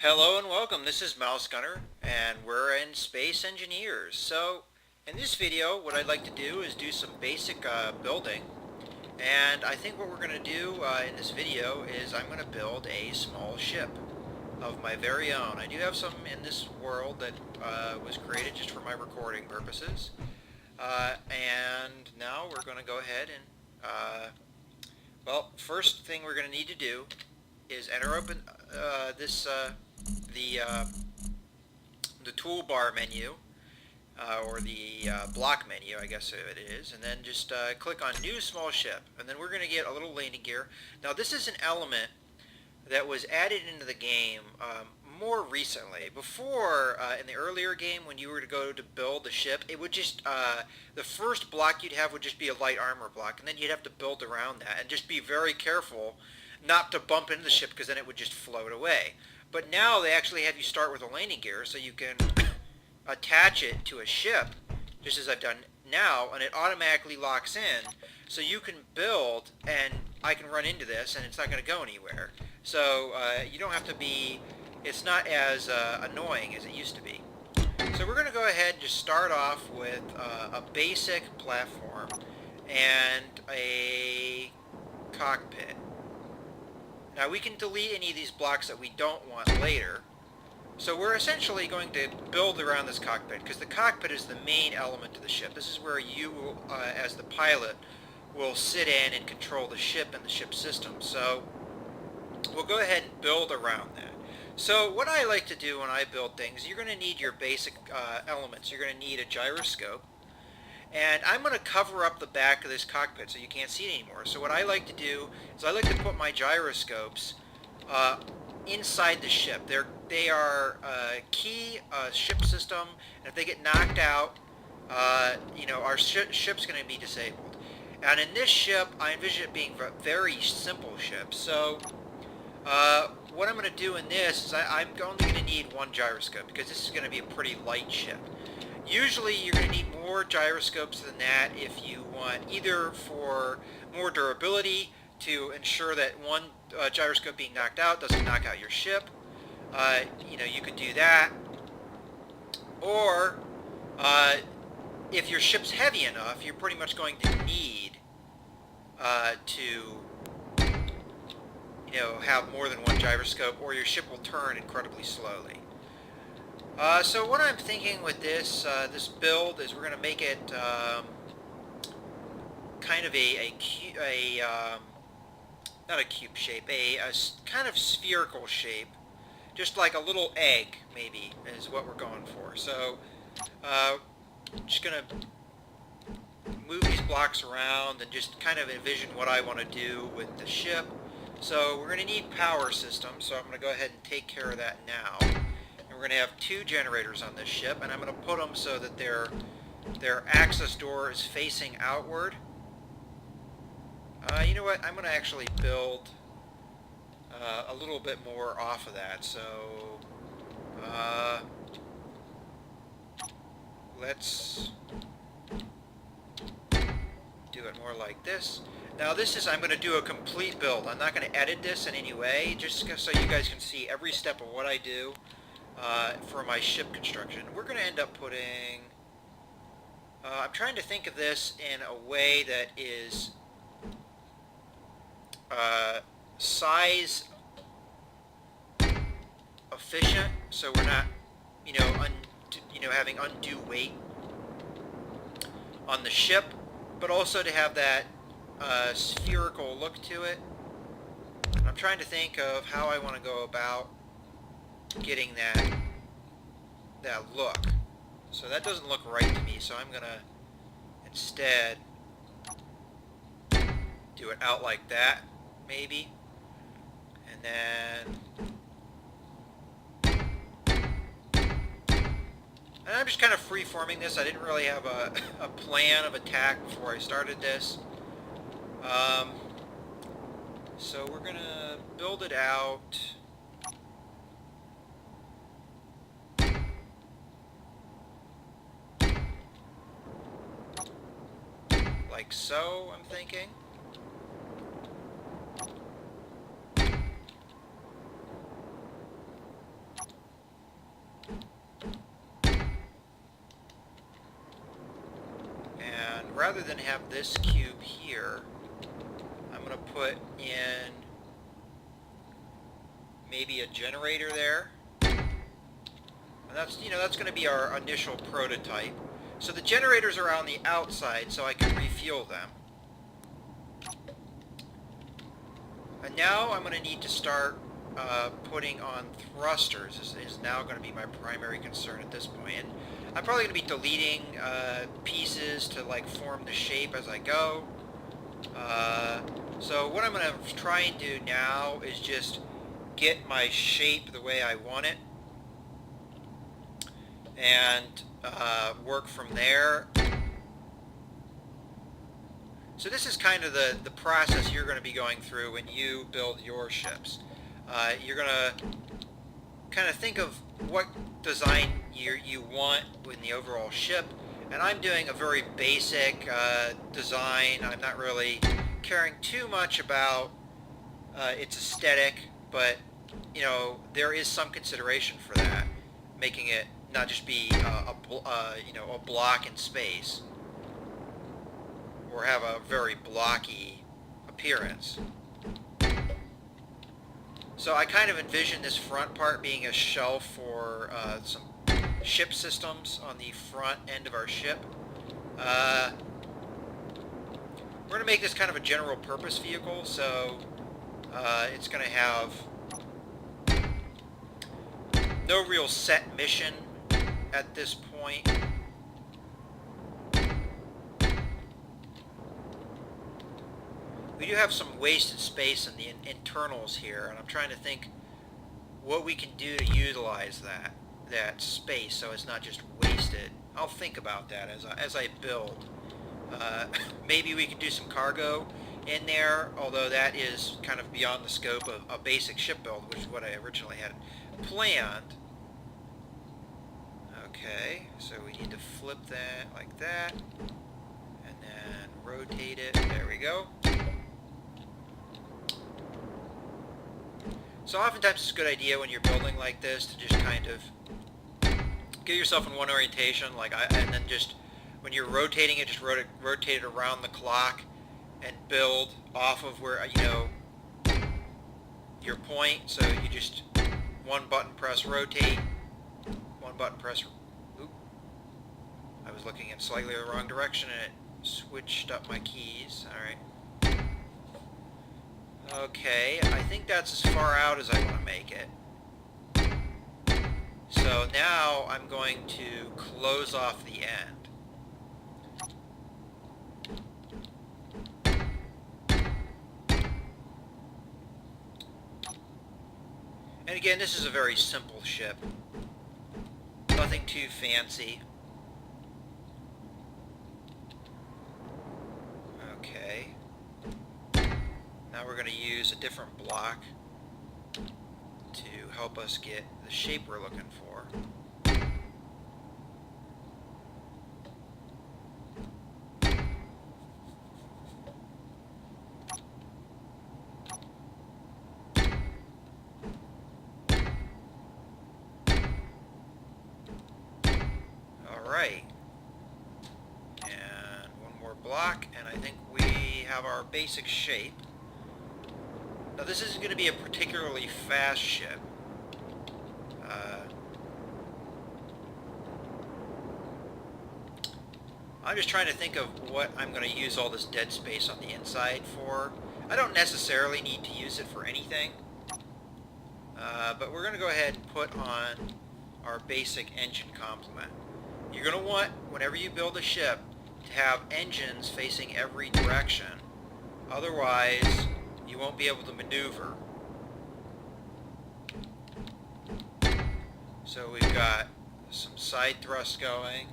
Hello and welcome. This is Mouse Gunner, and we're in Space Engineers. So, in this video, what I'd like to do is do some basic building. And I think what we're going to do in this video is I'm going to build a small ship of my very own. I do have some in this world that was created just for my recording purposes. And now we're going to go ahead and, well, first thing we're going to need to do is enter open the the toolbar menu, or the block menu, I guess it is, and then just click on New Small Ship, and then we're going to get a little landing gear. Now this is an element that was added into the game more recently. Before, in the earlier game, when you were to go to build the ship, it would just, the first block you'd have would just be a light armor block, and then you'd have to build around that, and just be very careful not to bump into the ship, because then it would just float away. But now they actually have you start with a landing gear, so you can attach it to a ship, just as I've done now, and it automatically locks in, so you can build, and I can run into this, and it's not going to go anywhere. So you don't have to be, it's not as annoying as it used to be. So we're going to go ahead and just start off with a basic platform and a cockpit. Now we can delete any of these blocks that we don't want later. So we're essentially going to build around this cockpit, because the cockpit is the main element of the ship. This is where you, as the pilot, will sit in and control the ship and the ship system. So we'll go ahead and build around that. So what I like to do when I build things, you're going to need your basic elements. You're going to need a gyroscope. And I'm going to cover up the back of this cockpit so you can't see it anymore. So what I like to do is I like to put my gyroscopes inside the ship. They are a key ship system, and if they get knocked out, our ship's going to be disabled. And in this ship, I envision it being a very simple ship. So what I'm going to do in this is I'm only going to need one gyroscope, because this is going to be a pretty light ship. Usually you're going to need more gyroscopes than that if you want either for more durability, to ensure that one gyroscope being knocked out doesn't knock out your ship. You could do that. Or if your ship's heavy enough, you're pretty much going to need to have more than one gyroscope, or your ship will turn incredibly slowly. So what I'm thinking with this build is we're going to make it kind of not a cube shape, a kind of spherical shape, just like a little egg, maybe, is what we're going for. So just going to move these blocks around and just kind of envision what I want to do with the ship. So we're going to need power systems, so I'm going to go ahead and take care of that now. We're going to have two generators on this ship, and I'm going to put them so that their access door is facing outward. You know what? I'm going to actually build a little bit more off of that. So let's do it more like this. Now this is, I'm going to do a complete build. I'm not going to edit this in any way, just so you guys can see every step of what I do. For my ship construction. We're going to end up putting, I'm trying to think of this in a way that is size efficient, so we're not, having undue weight on the ship, but also to have that spherical look to it. I'm trying to think of how I want to go about getting that look. So that doesn't look right to me, so I'm gonna instead do it out like that, maybe, and I'm just kind of free-forming this. I didn't really have a plan of attack before I started this. So we're gonna build it out like so, I'm thinking. rather than have this cube here, I'm going to put in maybe a generator there. And that's, you know, that's going to be our initial prototype. So the generators are on the outside, so I can refuel them. And now I'm going to need to start putting on thrusters. This is now going to be my primary concern at this point. And I'm probably going to be deleting pieces to like form the shape as I go. So what I'm going to try and do now is just get my shape the way I want it, and work from there. So this is kind of the process you're going to be going through when you build your ships. You're going to kind of think of what design you want in the overall ship, and I'm doing a very basic design. I'm not really caring too much about its aesthetic, but you know, there is some consideration for that, making it not just be you know, a block in space, or have a very blocky appearance. So I kind of envision this front part being a shell for some ship systems on the front end of our ship. We're going to make this kind of a general purpose vehicle, so it's going to have no real set mission at this point. We do have some wasted space in the internals here, and I'm trying to think what we can do to utilize that space so it's not just wasted. I'll think about that as I build. Maybe we can do some cargo in there, although that is kind of beyond the scope of a basic ship build, which is what I originally had planned. Okay, so we need to flip that like that, and then rotate it. There we go. So oftentimes it's a good idea when you're building like this to just kind of get yourself in one orientation, and then just when you're rotating it, just rotate it around the clock and build off of where, you know, your point. So you just one button press rotate, one button press. Oop, I was looking in slightly the wrong direction and it switched up my keys. All right. Okay, I think that's as far out as I want to make it. So now I'm going to close off the end. And again, this is a very simple ship. Nothing too fancy. Okay. Now we're going to use a different block to help us get the shape we're looking for. Alright. And one more block, and I think we have our basic shape. Now this isn't going to be a particularly fast ship. I'm just trying to think of what I'm going to use all this dead space on the inside for. I don't necessarily need to use it for anything. But we're going to go ahead and put on our basic engine complement. You're going to want, whenever you build a ship, to have engines facing every direction. Otherwise, you won't be able to maneuver. So we've got some side thrust going.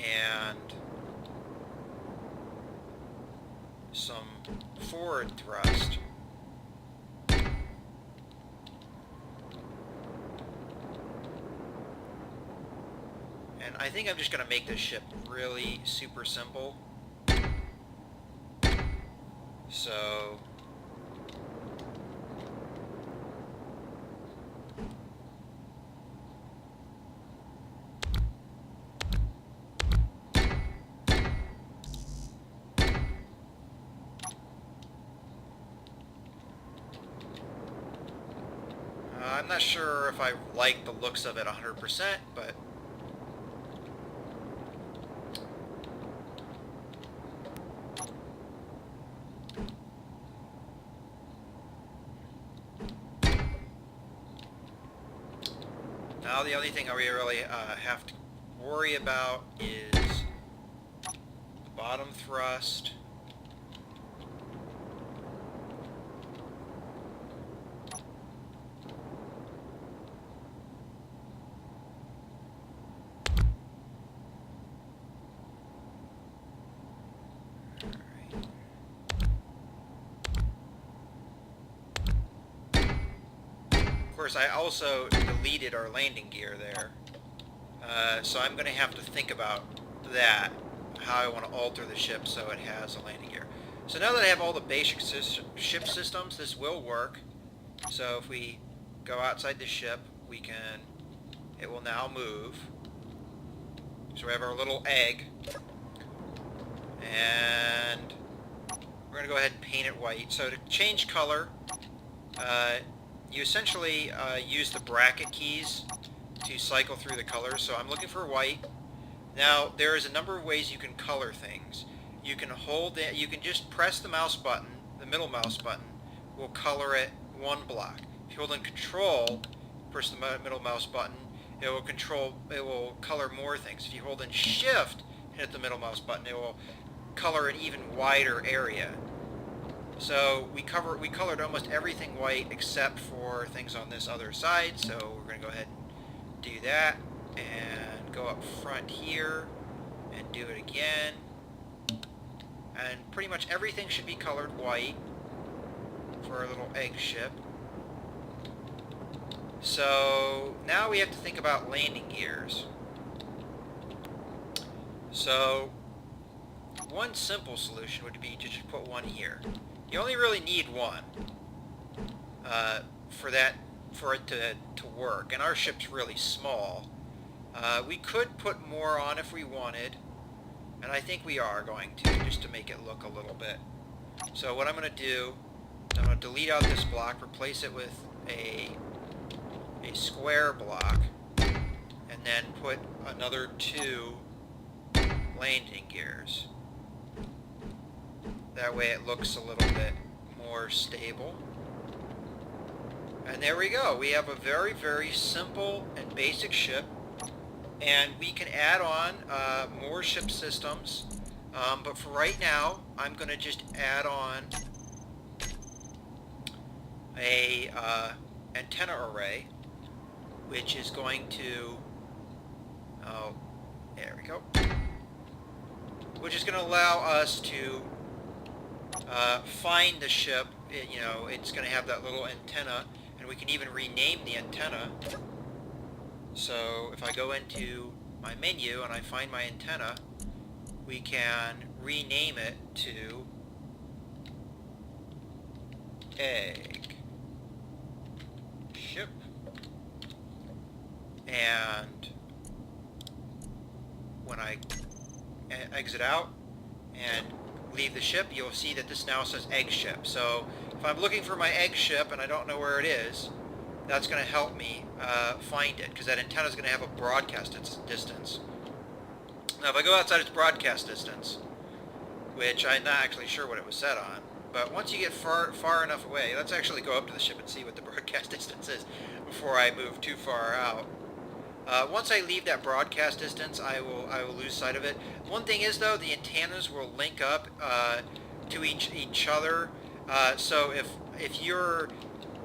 And some forward thrust. And I think I'm just going to make this ship really super simple. So I'm not sure if I like the looks of it 100%, but now the only thing I really have to worry about is the bottom thrust. Of course, I also deleted our landing gear there, so I'm going to have to think about that, how I want to alter the ship so it has a landing gear. So now that I have all the basic ship systems, this will work. So if we go outside the ship, it will now move. So we have our little egg, and we're going to go ahead and paint it white. So to change color, you essentially use the bracket keys to cycle through the colors. So I'm looking for white. Now there is a number of ways you can color things. You can you can just press the mouse button, the middle mouse button will color it one block. If you hold in Control, press the middle mouse button, it will color more things. If you hold in Shift, hit the middle mouse button, it will color an even wider area. So we colored almost everything white except for things on this other side. So we're going to go ahead and do that and go up front here and do it again. And pretty much everything should be colored white for our little egg ship. So now we have to think about landing gears. So one simple solution would be to just put one here. You only really need one for it to work, and our ship's really small. We could put more on if we wanted, and I think we are going to, just to make it look a little bit. So what I'm going to do, I'm going to delete out this block, replace it with a square block, and then put another 2 landing gears. That way it looks a little bit more stable. And there we go. We have a very, very simple and basic ship. And we can add on more ship systems. But for right now, I'm going to just add on a antenna array, which is going to... Oh, there we go. Which is going to allow us to find the ship. It's going to have that little antenna, and we can even rename the antenna. So if I go into my menu and I find my antenna, we can rename it to egg ship. And when I exit out and leave the ship, you'll see that this now says egg ship. So if I'm looking for my egg ship and I don't know where it is, that's going to help me find it, because that antenna is going to have a broadcast distance. Now if I go outside its broadcast distance, which I'm not actually sure what it was set on, but once you get far enough away, let's actually go up to the ship and see what the broadcast distance is before I move too far out. Once I leave that broadcast distance, I will lose sight of it. One thing is, though, the antennas will link up to each other. So if you're,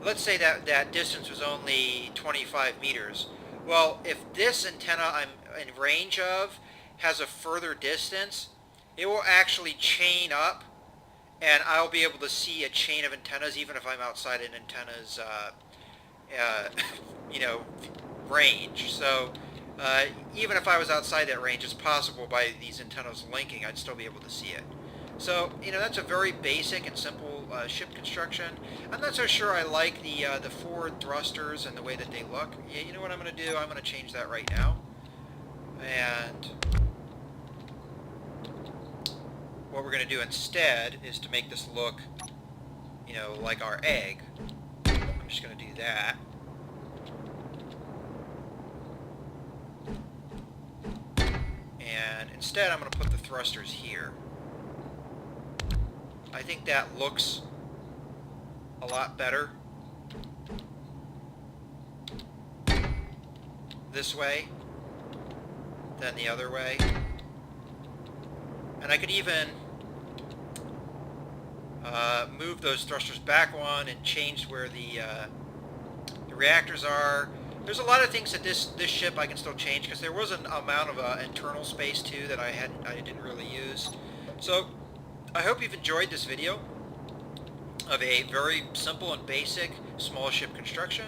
let's say that distance was only 25 meters. Well, if this antenna I'm in range of has a further distance, it will actually chain up, and I'll be able to see a chain of antennas even if I'm outside an antenna's range. So even if I was outside that range, it's possible by these antennas linking, I'd still be able to see it. So that's a very basic and simple ship construction. I'm not so sure I like the forward thrusters and the way that they look. You know what I'm going to do? I'm going to change that right now. And what we're going to do instead is to make this look, like our egg. I'm just going to do that. and instead I'm going to put the thrusters here. I think that looks a lot better this way than the other way. And I could even move those thrusters back one and change where the reactors are. There's a lot of things that this ship I can still change, because there was an amount of internal space too that I didn't really use. So I hope you've enjoyed this video of a very simple and basic small ship construction.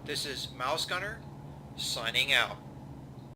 This is Mouse Gunner signing out.